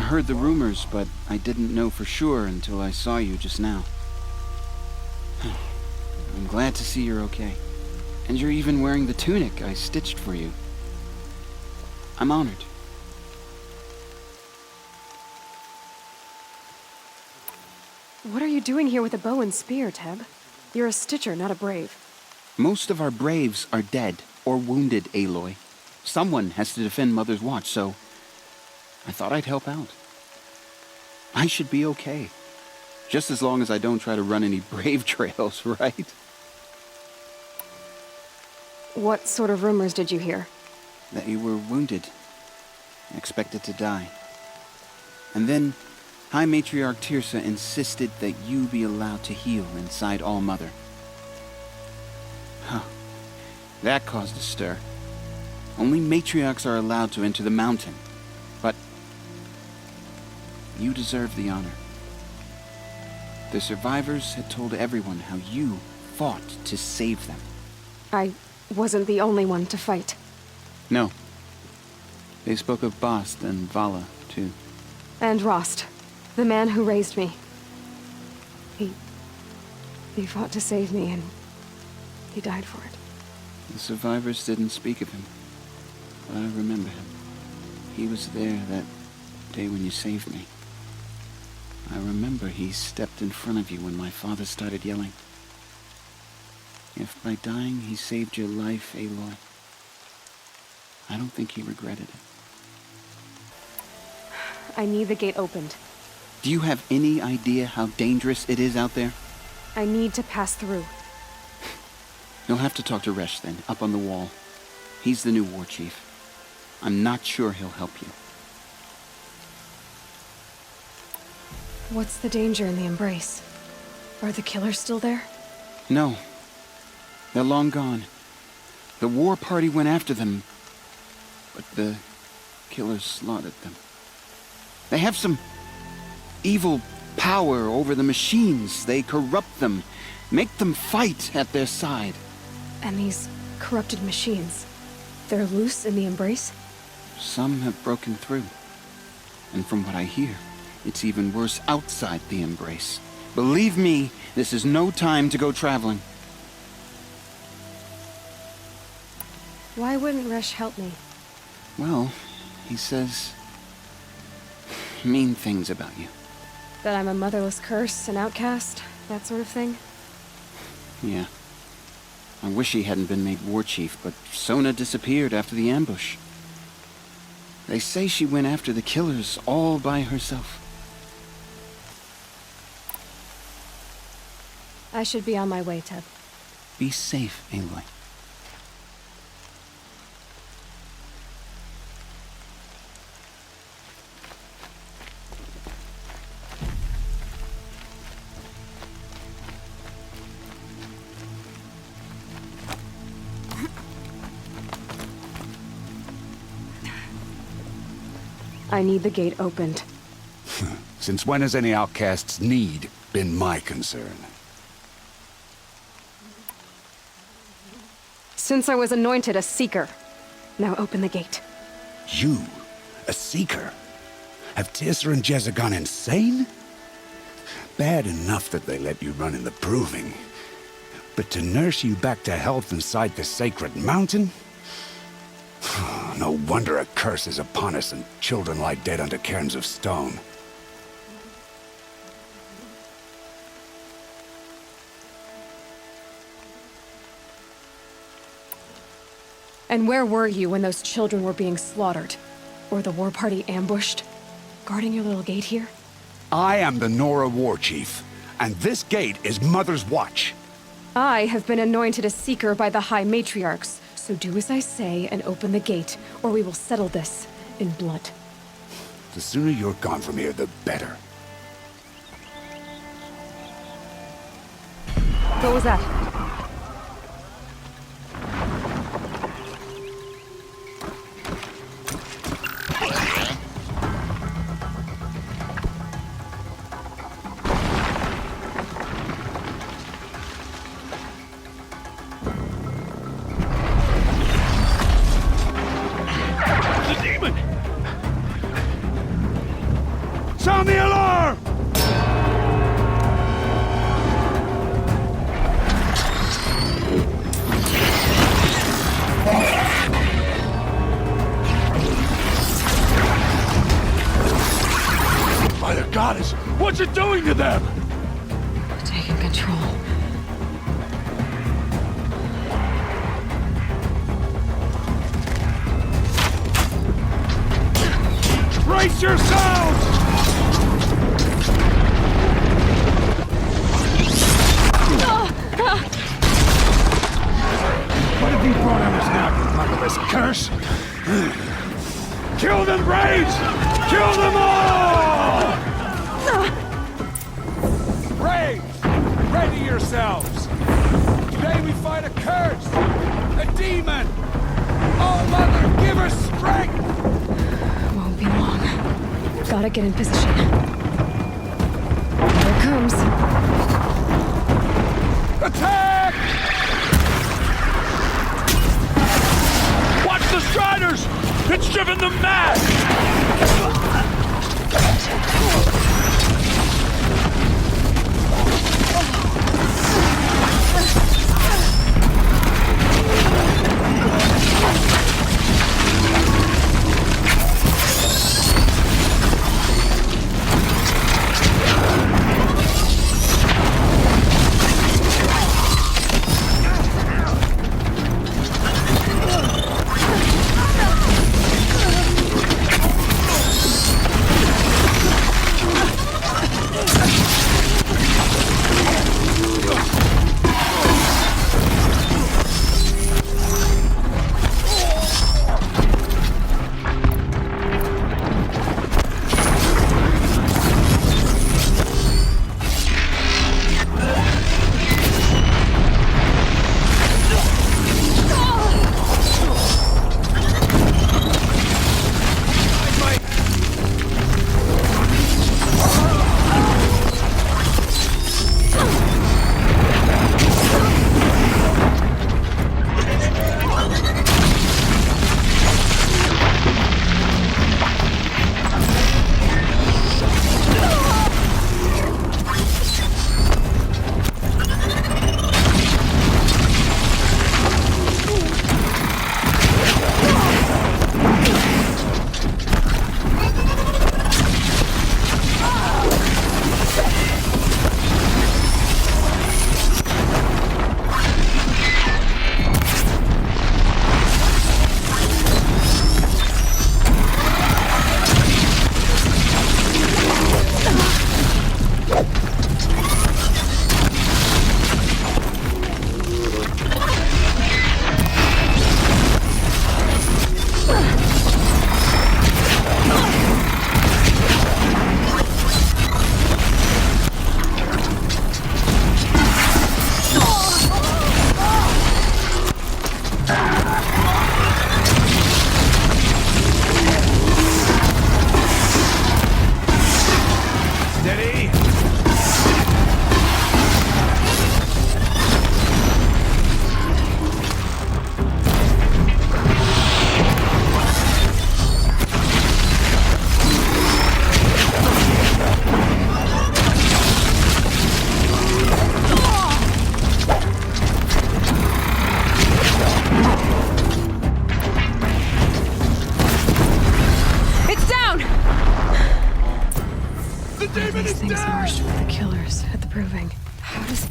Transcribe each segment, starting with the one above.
heard the rumors, but I didn't know for sure until I saw you just now. I'm glad to see you're okay. And you're even wearing the tunic I stitched for you. I'm honored. What are you doing here with a bow and spear, Teb? You're a stitcher, not a brave. Most of our braves are dead or wounded, Aloy. Someone has to defend Mother's Watch, so I thought I'd help out. I should be okay. Just as long as I don't try to run any brave trails, right? What sort of rumors did you hear? That you were wounded, expected to die. And then High Matriarch Teersa insisted that you be allowed to heal inside All-Mother. Huh. That caused a stir. Only matriarchs are allowed to enter the mountain. But you deserve the honor. The survivors had told everyone how you fought to save them. I wasn't the only one to fight. No. They spoke of Bast and Vala, too. And Rost, the man who raised me. He fought to save me, and he died for it. The survivors didn't speak of him, but I remember him. He was there that day when you saved me. I remember he stepped in front of you when my father started yelling. If by dying he saved your life, Aloy, I don't think he regretted it. I need the gate opened. Do you have any idea how dangerous it is out there? I need to pass through. You'll have to talk to Resh then, up on the wall. He's the new war chief. I'm not sure he'll help you. What's the danger in the Embrace? Are the killers still there? No. They're long gone. The war party went after them, but the killers slaughtered them. They have some evil power over the machines. They corrupt them, make them fight at their side. And these corrupted machines, they're loose in the Embrace? Some have broken through. And from what I hear, it's even worse outside the Embrace. Believe me, this is no time to go traveling. Why wouldn't Resh help me? Well, he says mean things about you. That I'm a motherless curse, an outcast, that sort of thing? Yeah. I wish he hadn't been made war chief, but Sona disappeared after the ambush. They say she went after the killers all by herself. I should be on my way, Teb. Be safe, Aloy. I need the gate opened. Since when has any outcast's need been my concern? Since I was anointed a Seeker. Now open the gate. You? A Seeker? Have Teersa and Jezza gone insane? Bad enough that they let you run in the Proving. But to nurse you back to health inside the Sacred Mountain? No wonder a curse is upon us and children lie dead under cairns of stone. And where were you when those children were being slaughtered? Or the war party ambushed? Guarding your little gate here? I am the Nora War Chief, and this gate is Mother's Watch. I have been anointed a Seeker by the High Matriarchs, so do as I say and open the gate, or we will settle this in blood. The sooner you're gone from here, the better. What was that? Sound the alarm! By the goddess, what's it doing to them? Taking control. Brace yourselves! What have you brought on us now, you motherless curse? Kill them, Braves! Kill them all! Braves, ready yourselves! Today we fight a curse, a demon! Oh, Mother, give her strength! Won't be long. Gotta get in position. Here it comes. Attack! Watch the Striders! It's driven them mad!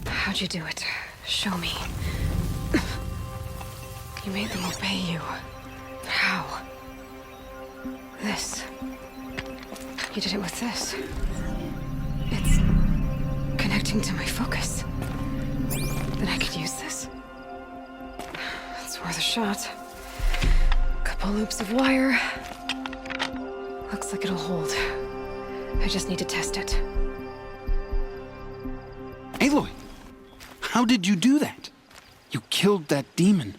How'd you do it? Show me. You made them obey you. How? This. You did it with this. It's connecting to my focus. Then I could use this. It's worth a shot. Couple loops of wire. Looks like it'll hold. I just need to test it. Aloy! How did you do that? You killed that demon.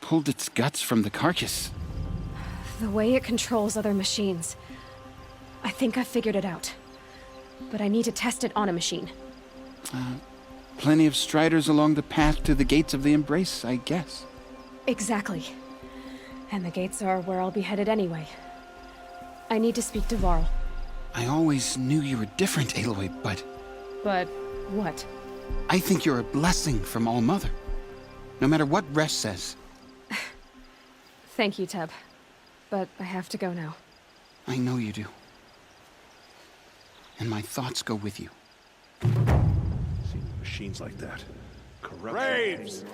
Pulled its guts from the carcass. The way it controls other machines. I think I figured it out. But I need to test it on a machine. Plenty of Striders along the path to the gates of the Embrace, I guess. Exactly. And the gates are where I'll be headed anyway. I need to speak to Varl. I always knew you were different, Aloy, but But what? I think you're a blessing from All Mother. No matter what Resh says. Thank you, Teb. But I have to go now. I know you do. And my thoughts go with you. See machines like that. Corrupt. Braves!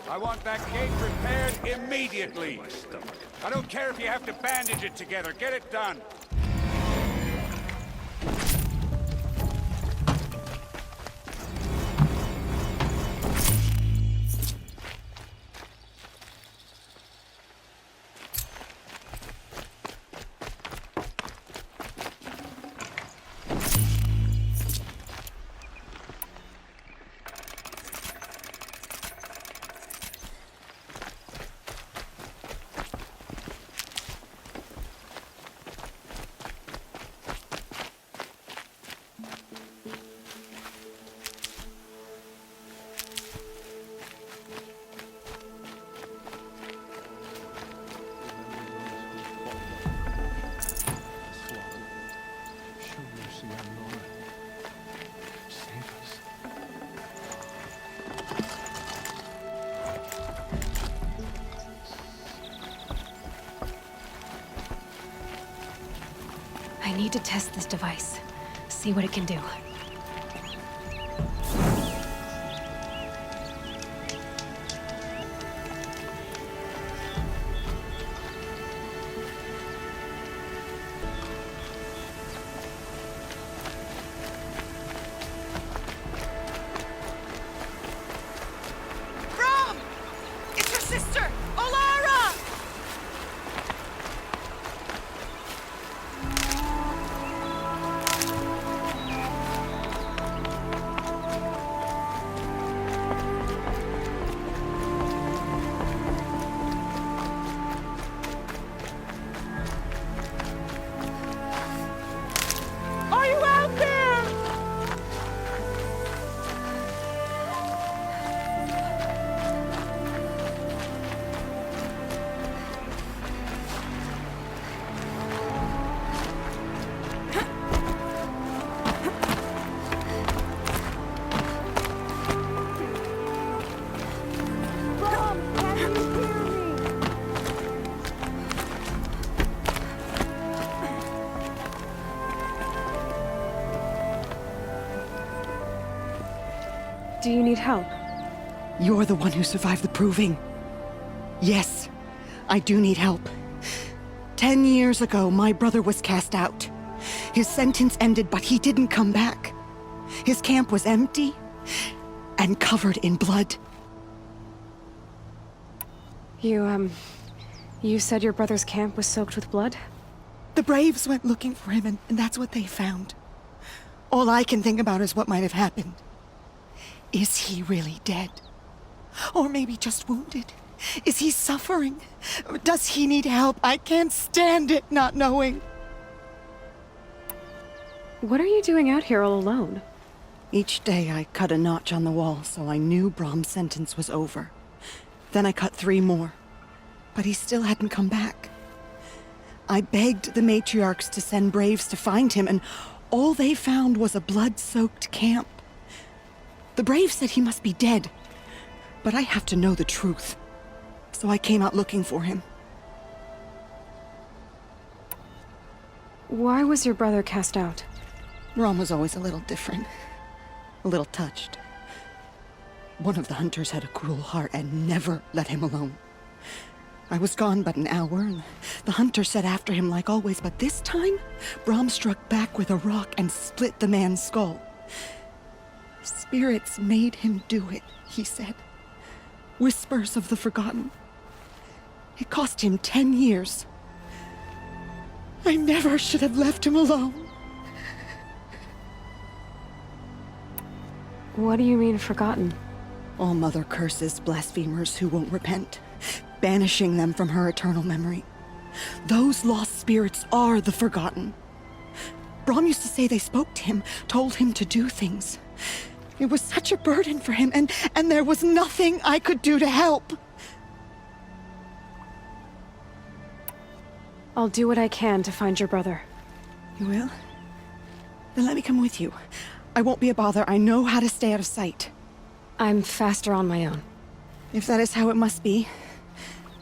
I want that gate repaired immediately. I don't care if you have to bandage it together. Get it done. Show mercy on Nora. Save us. I need to test this device. See what it can do. Brom! It's your sister, Olara! Are you out there? Brom, can you hear me? Do you need help? You're the one who survived the proving. Yes, I do need help. 10 years ago, my brother was cast out. His sentence ended, but he didn't come back. His camp was empty and covered in blood. You said your brother's camp was soaked with blood? The Braves went looking for him, and that's what they found. All I can think about is what might have happened. Is he really dead? Or maybe just wounded? Is he suffering? Does he need help? I can't stand it not knowing. What are you doing out here all alone? Each day I cut a notch on the wall so I knew Brom's sentence was over. Then I cut 3 more. But he still hadn't come back. I begged the matriarchs to send Braves to find him, and all they found was a blood-soaked camp. The Braves said he must be dead, but I have to know the truth. So I came out looking for him. Why was your brother cast out? Brom was always a little different. A little touched. One of the hunters had a cruel heart and never let him alone. I was gone but an hour, and the hunter set after him like always, but this time, Brom struck back with a rock and split the man's skull. Spirits made him do it, he said. Whispers of the forgotten. It cost him 10 years. I never should have left him alone. What do you mean, forgotten? All Mother curses blasphemers who won't repent, banishing them from her eternal memory. Those lost spirits are the forgotten. Brom used to say they spoke to him, told him to do things. It was such a burden for him, and there was nothing I could do to help. I'll do what I can to find your brother. You will? Then let me come with you. I won't be a bother. I know how to stay out of sight. I'm faster on my own. If that is how it must be,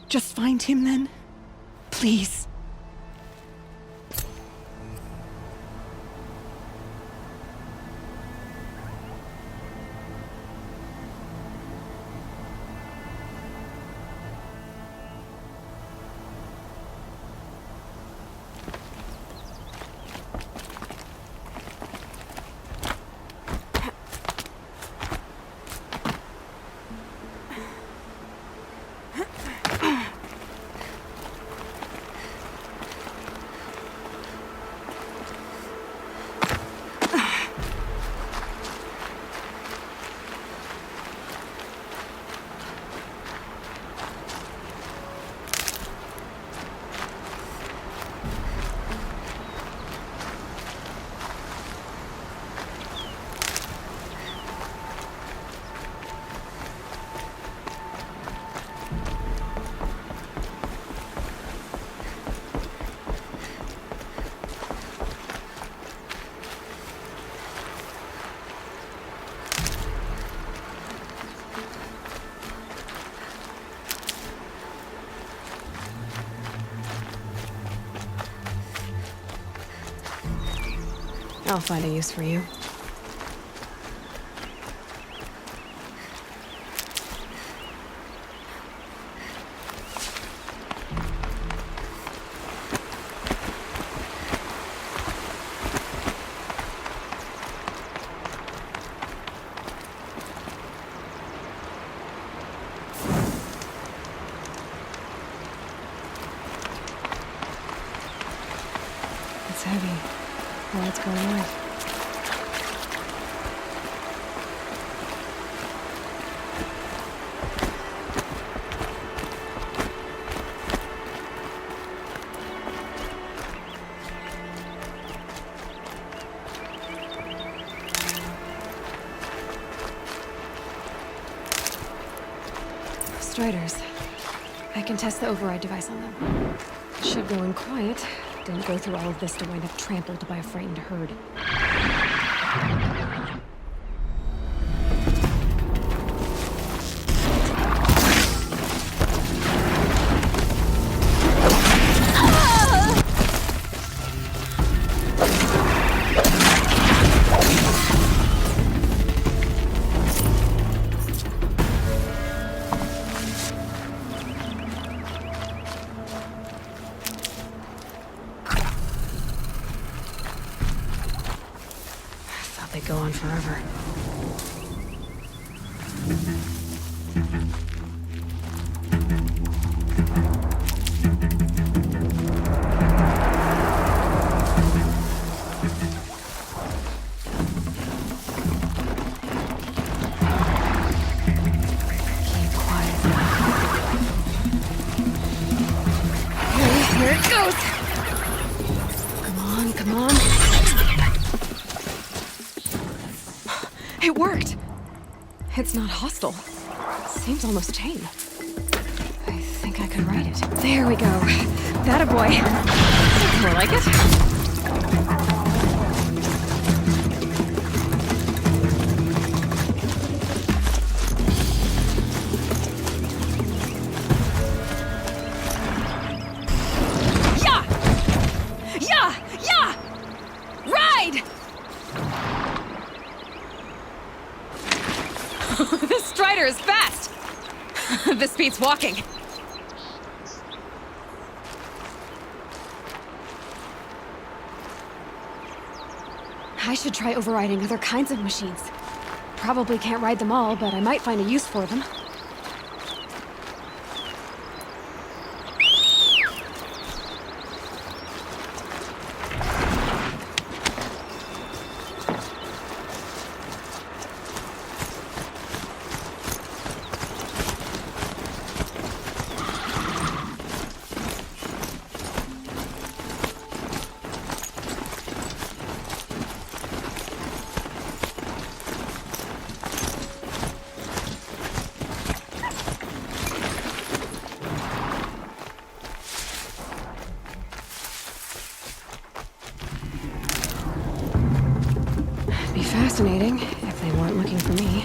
just find him then. Please. I'll find a use for you. It's heavy. What's going on? Striders. I can test the override device on them. Should go in quiet. Didn't go through all of this to wind up trampled by a frightened herd. They go on forever. Keep quiet now. Here it goes! Come on, come on. It worked! It's not hostile. Seems almost tame. I think I could ride it. There we go. That a boy. That's more like it. Yeah! Yeah! Yeah! Ride! This Strider is fast! This beats walking. I should try overriding other kinds of machines. Probably can't ride them all, but I might find a use for them. fascinating, if they weren't looking for me.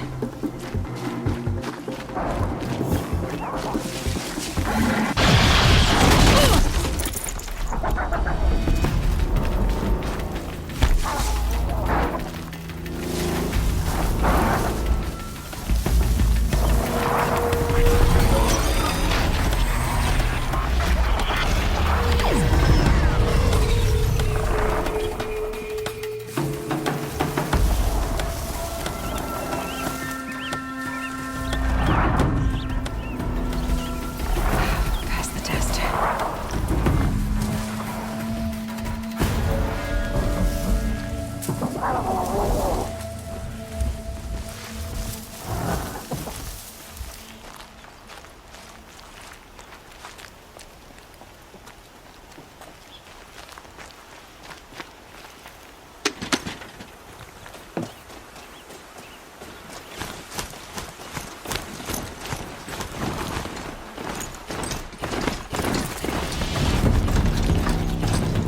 Pass the test.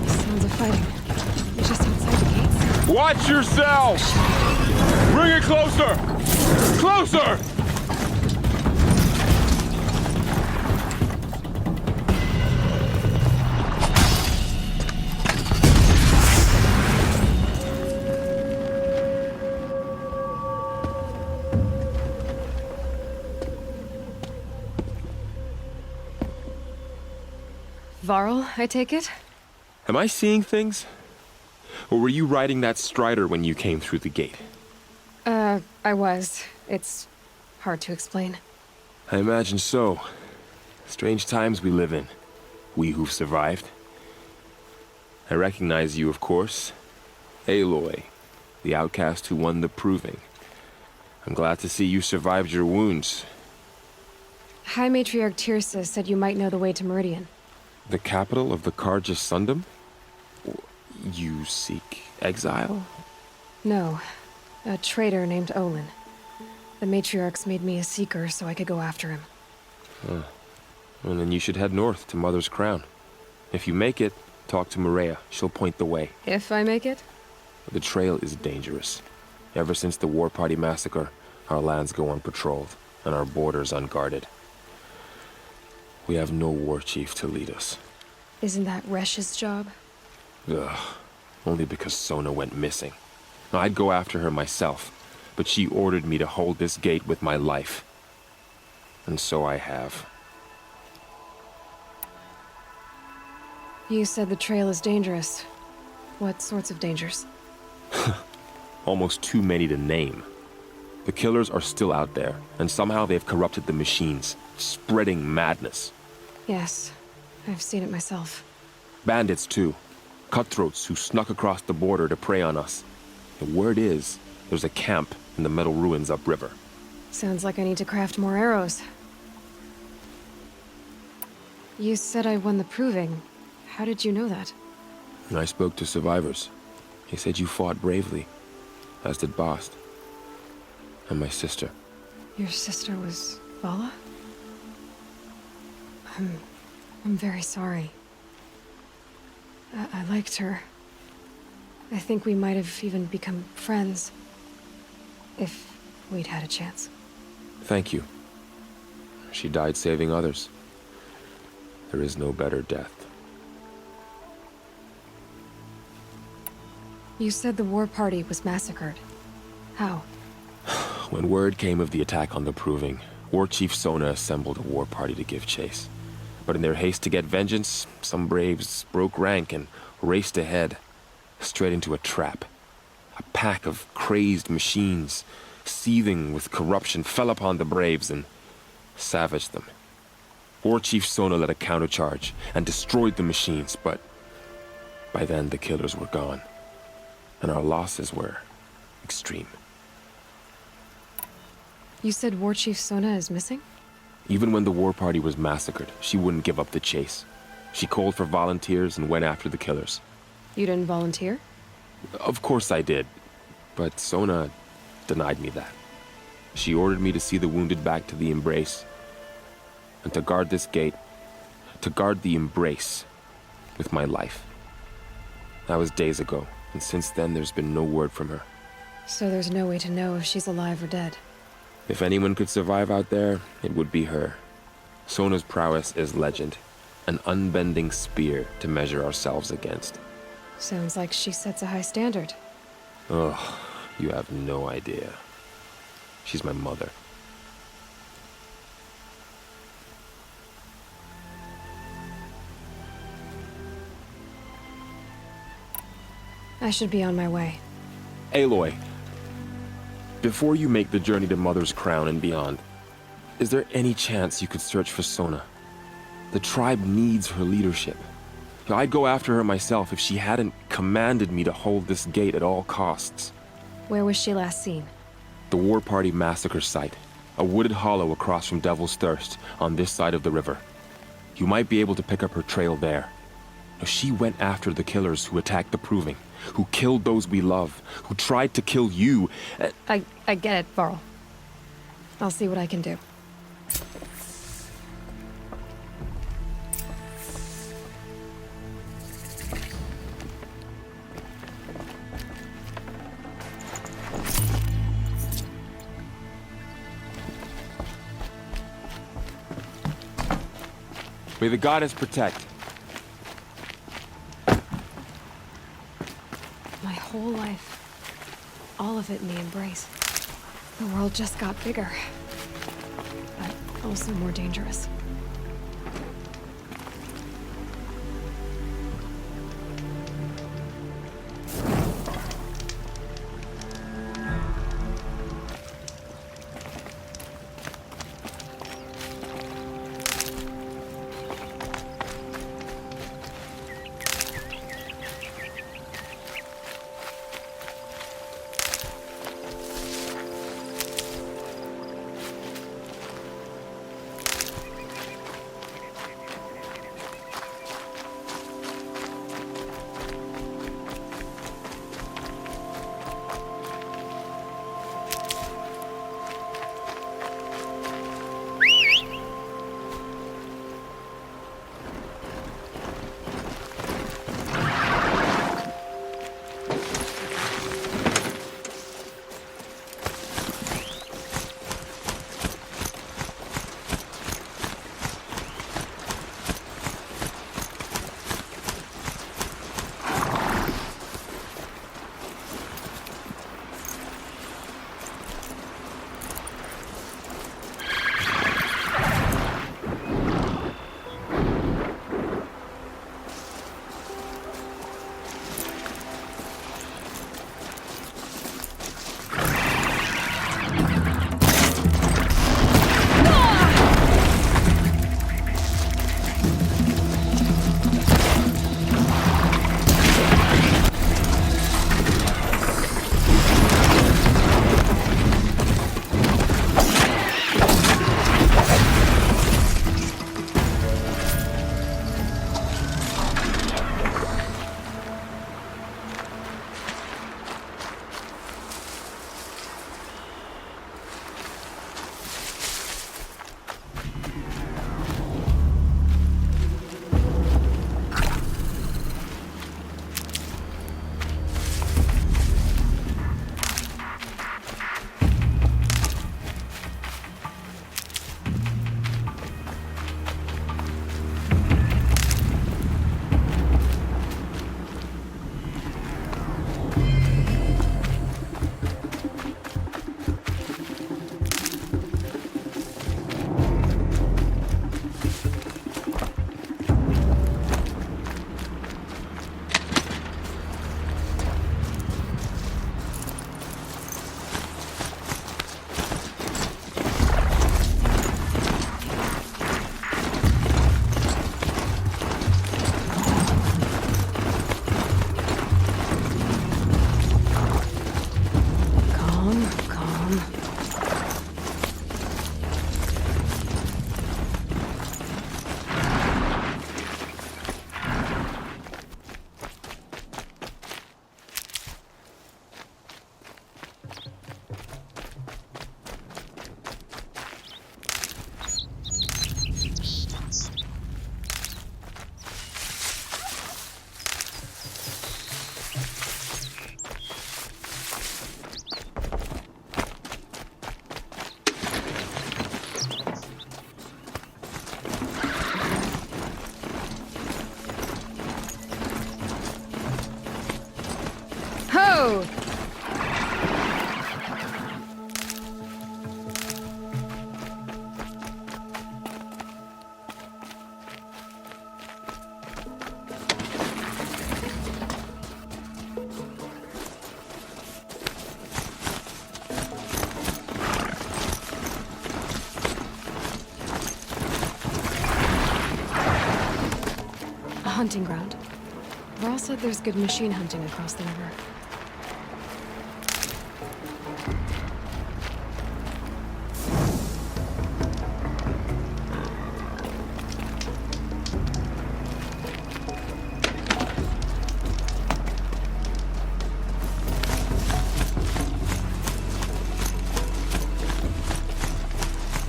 Sounds of fighting. They're just outside the gates. Watch yourself! Bring it closer! Closer! Varl, I take it? Am I seeing things? Or were you riding that Strider when you came through the gate? I was. It's hard to explain. I imagine so. Strange times we live in. We who've survived. I recognize you, of course. Aloy, the outcast who won the Proving. I'm glad to see you survived your wounds. High Matriarch Tirsa said you might know the way to Meridian. The capital of the Carja Sundom? You seek exile? No. A traitor named Olin. The Matriarchs made me a seeker so I could go after him. Well, then you should head north to Mother's Crown. If you make it, talk to Maria. She'll point the way. If I make it? The trail is dangerous. Ever since the War Party massacre, our lands go unpatrolled, and our borders unguarded. We have no war chief to lead us. Isn't that Resh's job? Ugh. Only because Sona went missing. I'd go after her myself, but she ordered me to hold this gate with my life. And so I have. You said the trail is dangerous. What sorts of dangers? Almost too many to name. The killers are still out there, and somehow they've corrupted the machines, spreading madness. Yes, I've seen it myself. Bandits, too. Cutthroats who snuck across the border to prey on us. The word is, there's a camp in the metal ruins upriver. Sounds like I need to craft more arrows. You said I won the Proving. How did you know that? I spoke to survivors. They said you fought bravely, as did Bast. And my sister. Your sister was Vala? I'm very sorry. I liked her. I think we might have even become friends. If we'd had a chance. Thank you. She died saving others. There is no better death. You said the war party was massacred. How? When word came of the attack on the Proving, War Chief Sona assembled a war party to give chase. But in their haste to get vengeance, some braves broke rank and raced ahead, straight into a trap. A pack of crazed machines, seething with corruption, fell upon the braves and savaged them. War Chief Sona led a countercharge and destroyed the machines, but by then the killers were gone, and our losses were extreme. You said War Chief Sona is missing? Even when the war party was massacred, she wouldn't give up the chase. She called for volunteers and went after the killers. You didn't volunteer? Of course I did, but Sona denied me that. She ordered me to see the wounded back to the Embrace, and to guard this gate, to guard the Embrace with my life. That was days ago, and since then there's been no word from her. So there's no way to know if she's alive or dead. If anyone could survive out there, it would be her. Sona's prowess is legend, an unbending spear to measure ourselves against. Sounds like she sets a high standard. Ugh, you have no idea. She's my mother. I should be on my way. Aloy, before you make the journey to Mother's Crown and beyond, is there any chance you could search for Sona? The tribe needs her leadership. I'd go after her myself if she hadn't commanded me to hold this gate at all costs. Where was she last seen? The War Party massacre site, a wooded hollow across from Devil's Thirst on this side of the river. You might be able to pick up her trail there. She went after the killers who attacked the Proving, who killed those we love, who tried to kill you. I get it, Varl. I'll see what I can do. May the goddess protect. My whole life, all of it in the embrace. The world just got bigger, but also more dangerous. go! A hunting ground. Varl said there's good machine hunting across the river.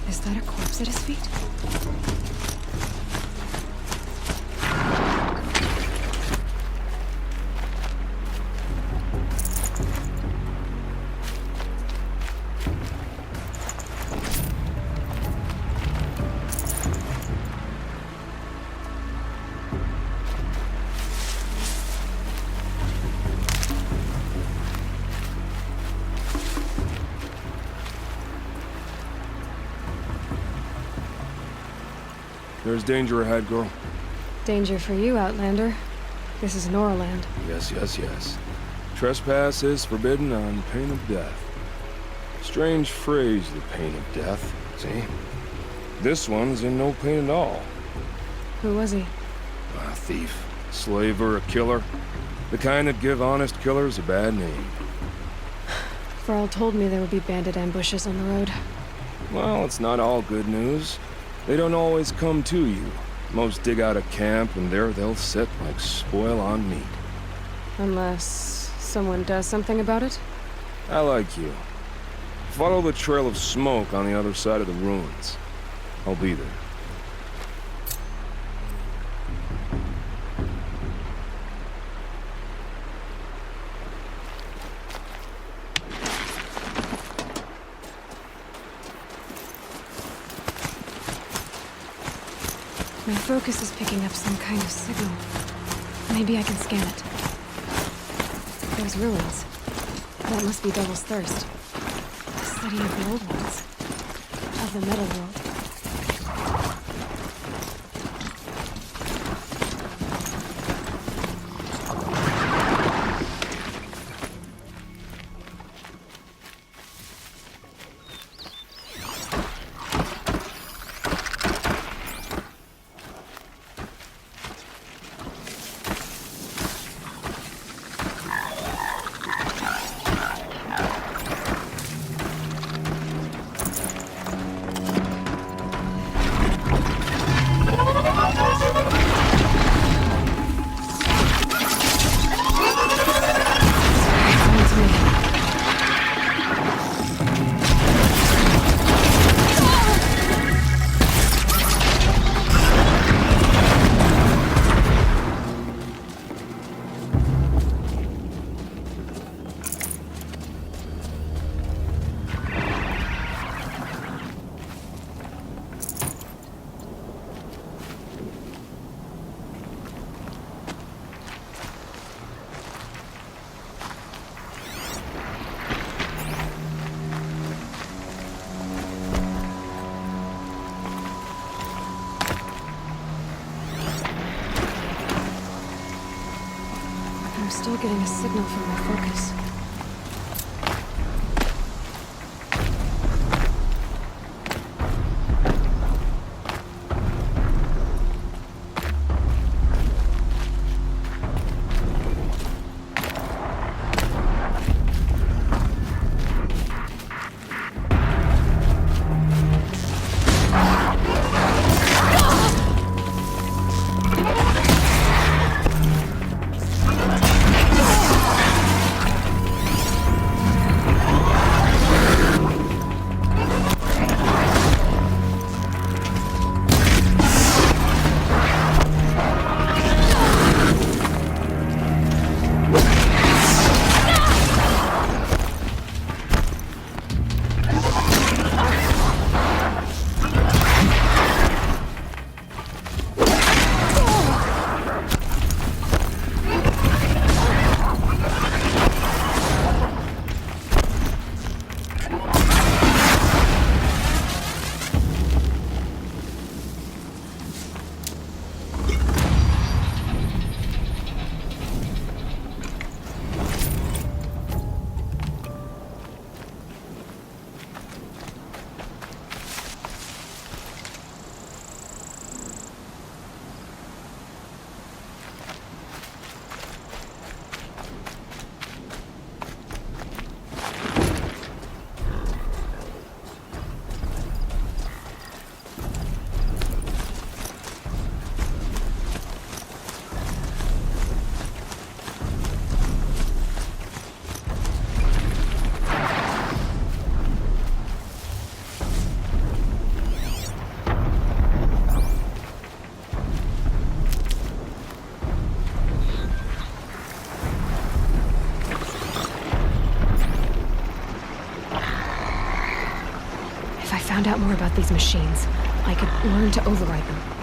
Is that a corpse at his feet? There's danger ahead, girl. Danger for you, Outlander. This is Norland. Yes, yes, yes. Trespass is forbidden on pain of death. Strange phrase, the pain of death, see? This one's in no pain at all. Who was he? A thief, slaver, a killer. The kind that give honest killers a bad name. Varl told me there would be bandit ambushes on the road. Well, it's not all good news. They don't always come to you. Most dig out a camp, and there they'll sit like spoil on meat. Unless someone does something about it? I like you. Follow the trail of smoke on the other side of the ruins. I'll be there. My focus is picking up some kind of signal. Maybe I can scan it. Those ruins. That must be Devil's Thirst. The city of the old ones. Of the metal world. I'm still getting a signal from my focus. found out more about these machines, I could learn to override them.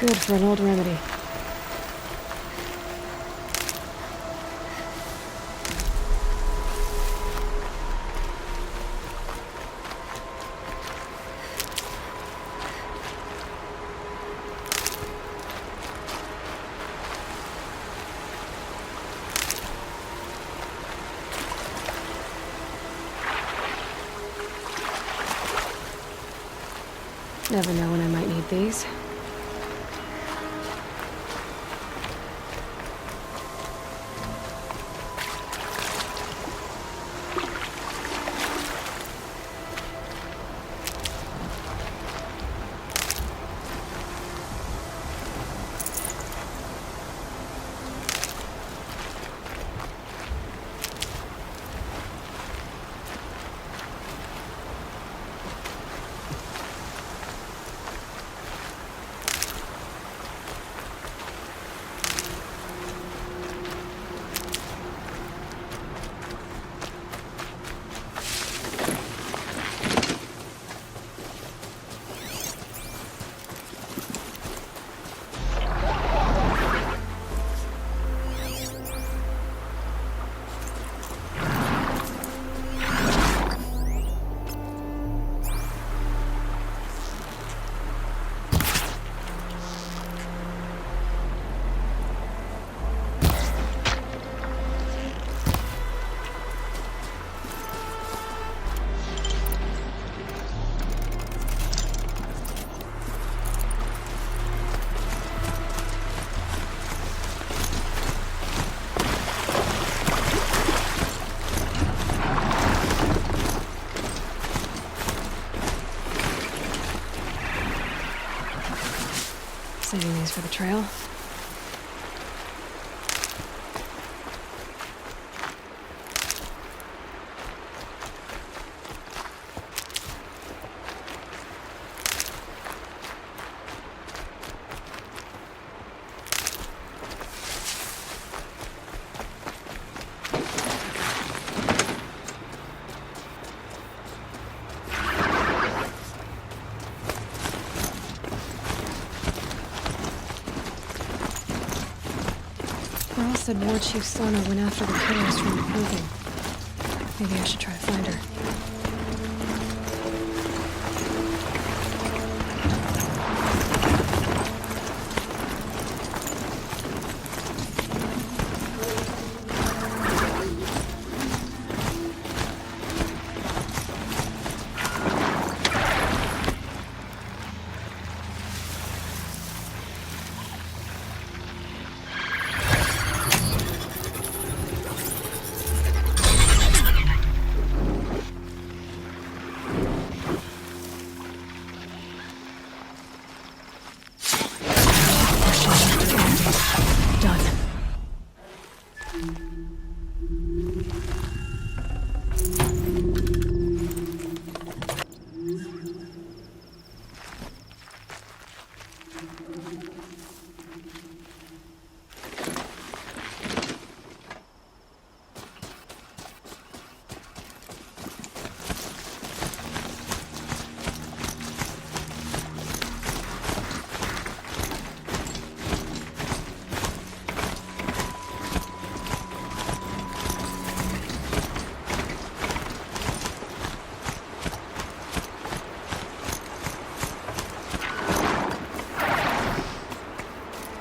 Good for an old remedy. Never know when I might need these. Saving these for the trail. Earl said War Chief Sona went after the killers from the Proving. Maybe I should try to find her.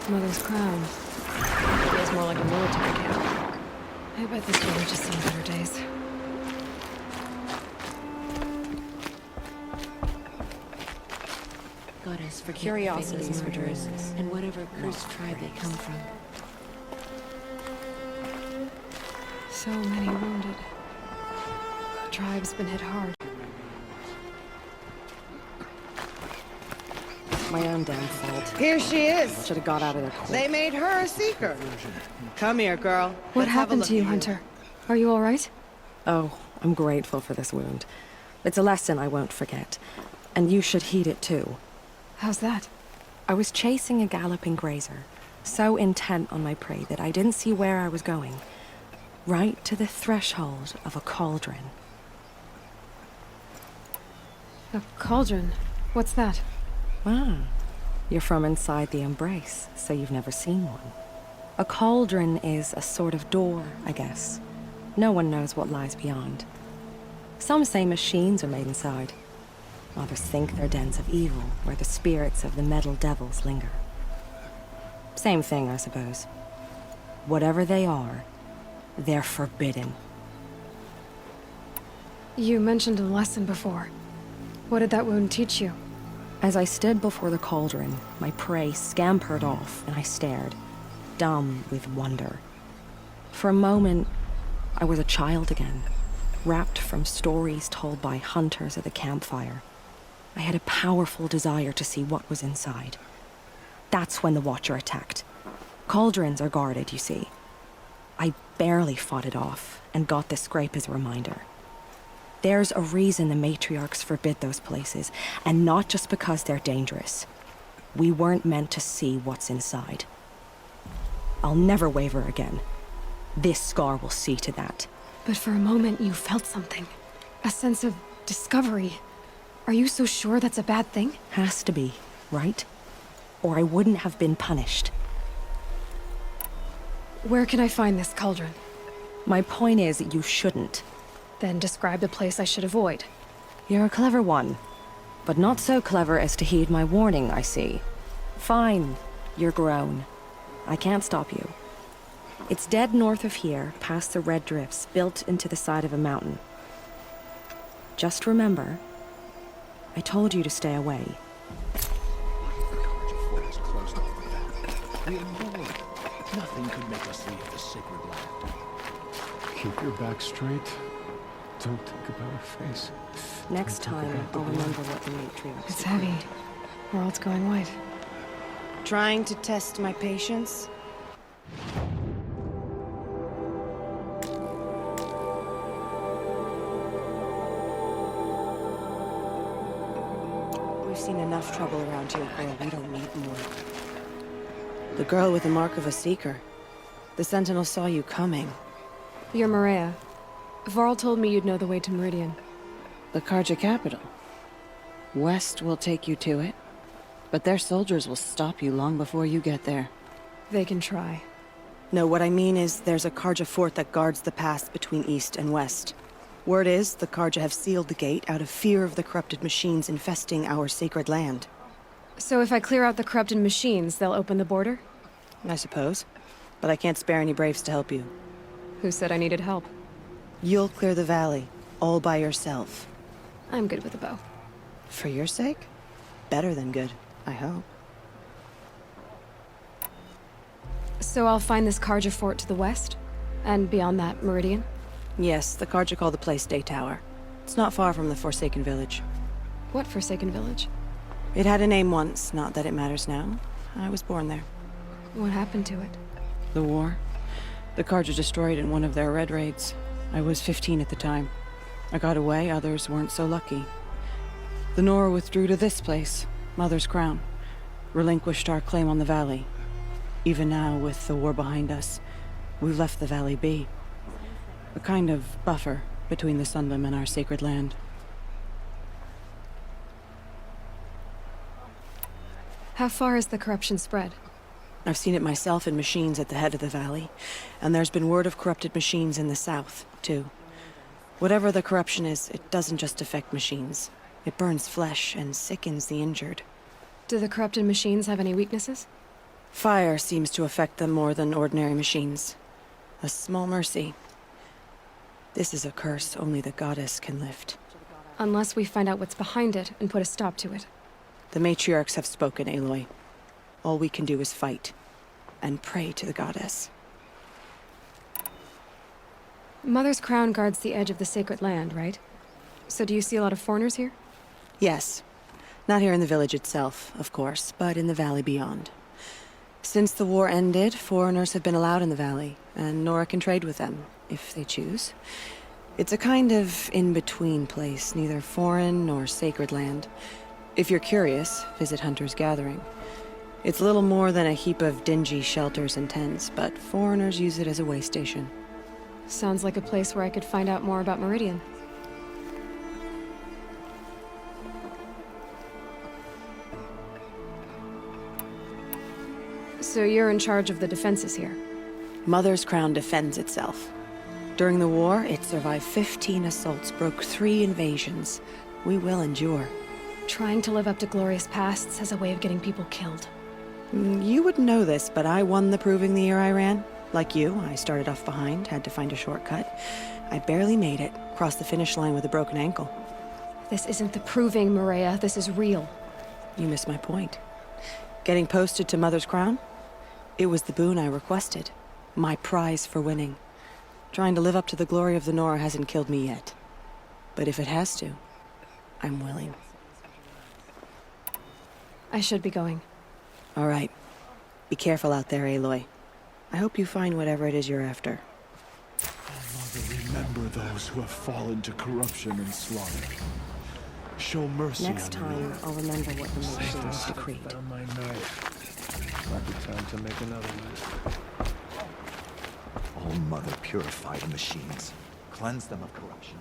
Mother's crown. Feels more like a military camp. I bet this village has seen better days. Goddess, for curiosities, murderers, and whatever cursed tribe they come from. So many wounded. The tribe's been hit hard. My own damn fault. Here she is. Should have got out of there quick. They made her a seeker. Come here, girl. What Let's have a happened look to you, at Hunter? Are you all right? Oh, I'm grateful for this wound. It's a lesson I won't forget. And you should heed it too. How's that? I was chasing a galloping grazer, so intent on my prey that I didn't see where I was going. Right to the threshold of a cauldron. A cauldron? What's that? Ah, You're from inside the Embrace, so you've never seen one. A cauldron is a sort of door, I guess. No one knows what lies beyond. Some say machines are made inside. Others think they're dens of evil, where the spirits of the metal devils linger. Same thing, I suppose. Whatever they are, they're forbidden. You mentioned a lesson before. What did that wound teach you? As I stood before the cauldron, my prey scampered off, and I stared, dumb with wonder. For a moment, I was a child again, wrapped from stories told by hunters at the campfire. I had a powerful desire to see what was inside. That's when the Watcher attacked. Cauldrons are guarded, you see. I barely fought it off, and got the scrape as a reminder. There's a reason the matriarchs forbid those places, and not just because they're dangerous. We weren't meant to see what's inside. I'll never waver again. This scar will see to that. But for a moment you felt something. A sense of discovery. Are you so sure that's a bad thing? Has to be, right? Or I wouldn't have been punished. Where can I find this cauldron? My point is, you shouldn't. Then describe the place I should avoid. You're a clever one. But not so clever as to heed my warning, I see. Fine, you're grown. I can't stop you. It's dead north of here, past the red drifts, built into the side of a mountain. Just remember, I told you to stay away. We ignored. Nothing could make us leave the sacred land. Keep your back straight. Don't think about her face. Next time, I'll remember what the matriarchs It's heavy. World's going white. Trying to test my patience? We've seen enough trouble around here, girl. We don't need more. The girl with the mark of a Seeker. The Sentinel saw you coming. You're Maria. Varl told me you'd know the way to Meridian. The Carja capital. West will take you to it, but their soldiers will stop you long before you get there. They can try. No, what I mean is there's a Carja fort that guards the pass between east and west. Word is, the Carja have sealed the gate out of fear of the corrupted machines infesting our sacred land. So if I clear out the corrupted machines, they'll open the border? I suppose. But I can't spare any braves to help you. Who said I needed help? You'll clear the valley, all by yourself. I'm good with a bow. For your sake? Better than good, I hope. So I'll find this Carja fort to the west? And beyond that, Meridian? Yes, the Carja call the place Day Tower. It's not far from the Forsaken Village. What Forsaken Village? It had a name once, not that it matters now. I was born there. What happened to it? The war. The Carja destroyed in one of their red raids. I was 15 at the time. I got away, others weren't so lucky. The Nora withdrew to this place, Mother's Crown. Relinquished our claim on the valley. Even now, with the war behind us, we've left the valley be. A kind of buffer between the Sundom and our sacred land. How far has the corruption spread? I've seen it myself in machines at the head of the valley, and there's been word of corrupted machines in the south, too. Whatever the corruption is, it doesn't just affect machines. It burns flesh and sickens the injured. Do the corrupted machines have any weaknesses? Fire seems to affect them more than ordinary machines. A small mercy. This is a curse only the goddess can lift. Unless we find out what's behind it and put a stop to it. The matriarchs have spoken, Aloy. All we can do is fight, and pray to the goddess. Mother's Crown guards the edge of the sacred land, right? So do you see a lot of foreigners here? Yes. Not here in the village itself, of course, but in the valley beyond. Since the war ended, foreigners have been allowed in the valley, and Nora can trade with them, if they choose. It's a kind of in-between place, neither foreign nor sacred land. If you're curious, visit Hunter's Gathering. It's little more than a heap of dingy shelters and tents, but foreigners use it as a way station. Sounds like a place where I could find out more about Meridian. So you're in charge of the defenses here? Mother's Crown defends itself. During the war, it survived 15 assaults, broke 3 invasions. We will endure. Trying to live up to glorious pasts has a way of getting people killed. You wouldn't know this, but I won the proving the year I ran. Like you, I started off behind, had to find a shortcut. I barely made it, crossed the finish line with a broken ankle. This isn't the proving, Maria. This is real. You missed my point. Getting posted to Mother's Crown? It was the boon I requested. My prize for winning. Trying to live up to the glory of the Nora hasn't killed me yet. But if it has to, I'm willing. I should be going. All right. Be careful out there, Aloy. I hope you find whatever it is you're after. Mother, remember those who have fallen to corruption and slaughter. Show mercy Next on time, me. I'll remember what the nation was decreed. Found my knife. Might be time to make another one. All Mother purify the machines. Cleanse them of corruption.